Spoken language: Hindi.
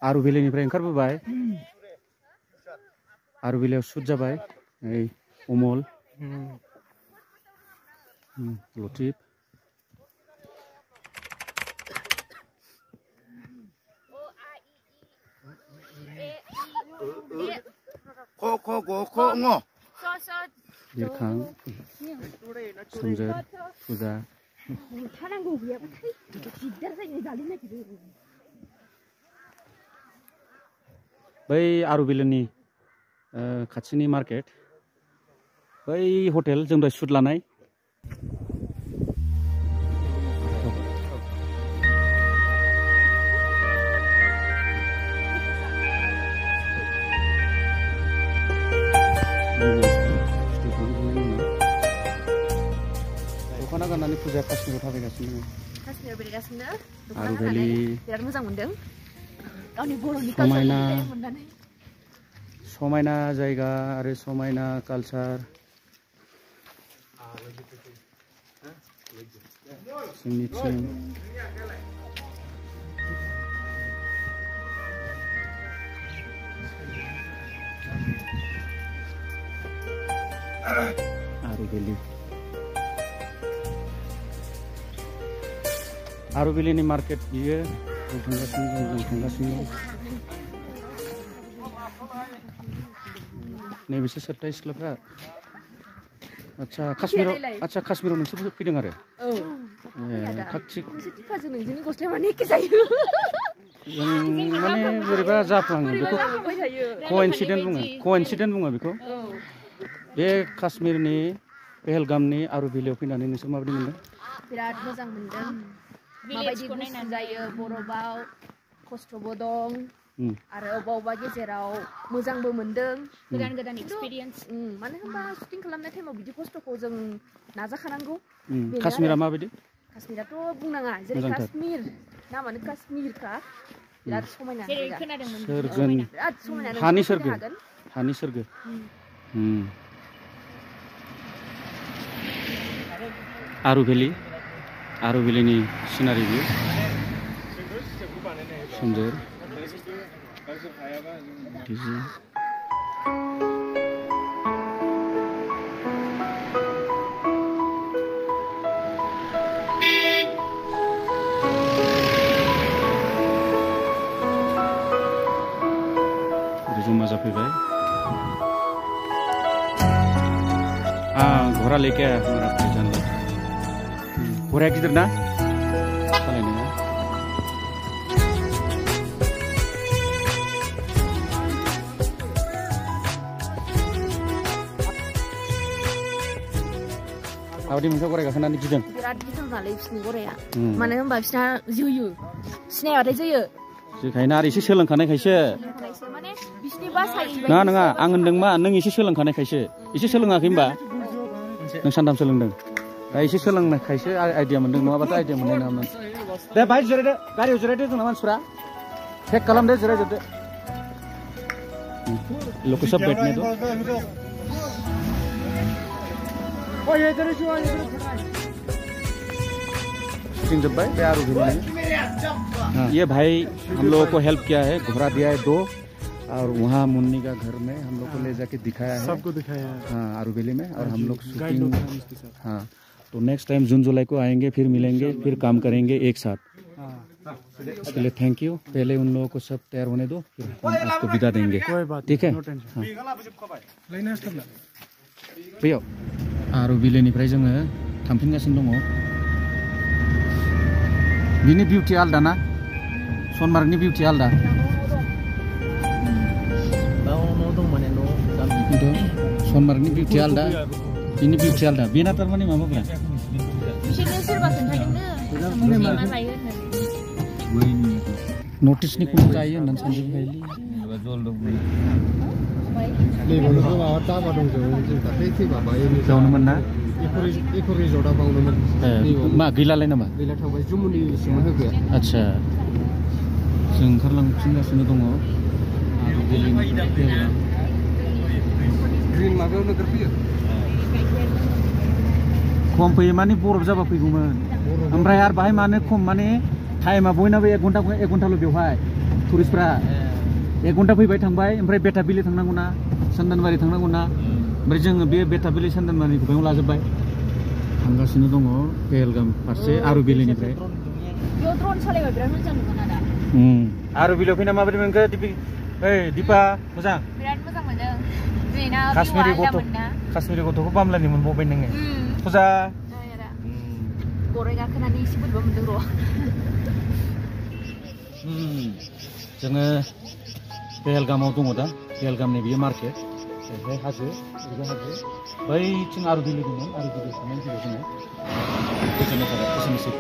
आरुबिलिनिफ्राय ओंखारबोबाय आरुबिलियाव शुट जाबाय ओइ अमल लतिफ बिरखां सोमजोर फुजा बै आरुबिलिनि खाथिनि मार्केट बै हटेल जों दहाय शुट लानाय दख'ना गाननानै फुजा काश्मीराव थाबायगासिनो काश्मीराव बेरायगासिनो आरुबिलि बिराद मोजां मोनदों गावनि बर'नि समायना जायगा आरो समायना कालचार जोंनिथिं आरुबिलिनि मार्केट बियो थांगासिनो नैबेसो सोरथाय सिख्लाफ्रा अच्छा काश्मीराव नोंसोर फैदों आरो माने बोरैबा जाफ्लाङो बेखौ कइन्सिडेन्ट बुङो बेखौ बे काश्मीरनि पेहेलगामनि आरुबिलियाव फैनानै नोंसोर माबायदि मोनदों बिराद मोजां मोनदों माबायदि गुसु जायो बरफआव खस्थ'बो दं आरो अबेबा गेजेराव मोजांबो मोनदों गोदान एक्सपिरियेन्स मानो होनबा शुटिं खालामनाय टाइमाव बिदि खस्थ'खौ जों नाजाखानांगौ काश्मीरा माबायदि काश्मीराथ' बुंनाङा जेरै काश्मीर नामानो काश्मीरखा बिराद समायना जायगा बिराद समायना हानि सोरगो आरुबिलिनि सिनारि भिउ सोमजोर जमा जाफैबाय घोड़ा लेके आया हमारा भाईजान घोड़ा गिदिर ना सालायनाया माबायदि मोनखो गराय गाखोनानै गिदों बिराद गिदों नालाय बिसिनि गराया मानो होनबा बिसिना जोयो सिनायबाथाय जोयो जोखायना आरो एसे सोलोंखानायखायसो नङा आं होनदों मा नों एसे सोलोंखानायखायसो एसे सोलोङाखै होनबा नों सानथाम सोलोंदों दा एसे सोलोंनायखायसो आइडिया मोनदों नङाबाथ' आइडिया मोननाय नङामोन दे बाहाय जिरायदो गारियाव जिरायदो जोंना मानसिफ्रा चेक खालामदो जिरायजोबदो लोगों सब बैठने दो शूटिंग जब भाई आरुबिली ये भाई हम लोगों को हेल्प किया है घोड़ा दिया है 2 और वहाँ मुन्नी का घर में हम लोग को ले जाके दिखाया है सबको दिखाया है हाँ आरुबिली में और हम लोग शूटिंग हाँ तो नेक्स्ट टाइम जून जुलाई को आएंगे फिर मिलेंगे फिर काम करेंगे एक साथ इसके लिए थैंक यू पहले उन लोगों को सब तैयार होने दो फिर हम आपको विदा देंगे ठीक है भैया आरुबिलिनिफ्राय जोङो थांफिनगासिनो दङ बिनि बिउटि आलदा ना सनमार्गनि बिउटि आलदा सनमार्गनि बिउटि आलदा बिनि बिउटि आलदा बेना थारमाने माबाब्रा नटिसनि खम जायो होननानै सानजोबबायलै जावनोमोन ना मा गैलालाय नामा आदसा जों ओंखारलांफिनगासिनो दङ खम फैयो माने बरफ जाबा फैगौमोन ओमफ्राय आरो बाहाय मानो खम माने टाइमा बयनाबो 1 घन्टाल' बेवहाय टुरिस्टफ्रा 1 घन्टा फैबाय थांबाय ओमफ्राय बेटाबिलि थांनांगौ ना सान्दानबारि थांनांगौ ना ओमफ्राय जोङो बे बेटाबिलि सान्दानबारि गुबायाव लाजोबबाय थांगासिनो दङ पेहेलगाम फारसे आरुबिलिनिफ्राय बेयाव ड्रन सालायबा बिराद मोजां नुगोन आदा आरुबिलियाव फैना माबायदि मोनखो दिपा मोजां बिराद मोजां मोनदों जोंना काश्मीरि गथ'खौ बामलानि मोनबावबाय नोङो फुजा गराय गाखोनानै एसे बोरैबा मोनदों र' जोङो पेहेलगामाव दङ दा पेहेलगामनि बियो मार्केट ओमफ्राय हाजो बैथिं आरुबिलि दंमोन आरुबिलि थांनानै फैबाय जोङो गोजोननाय थाबाय एसेनोसै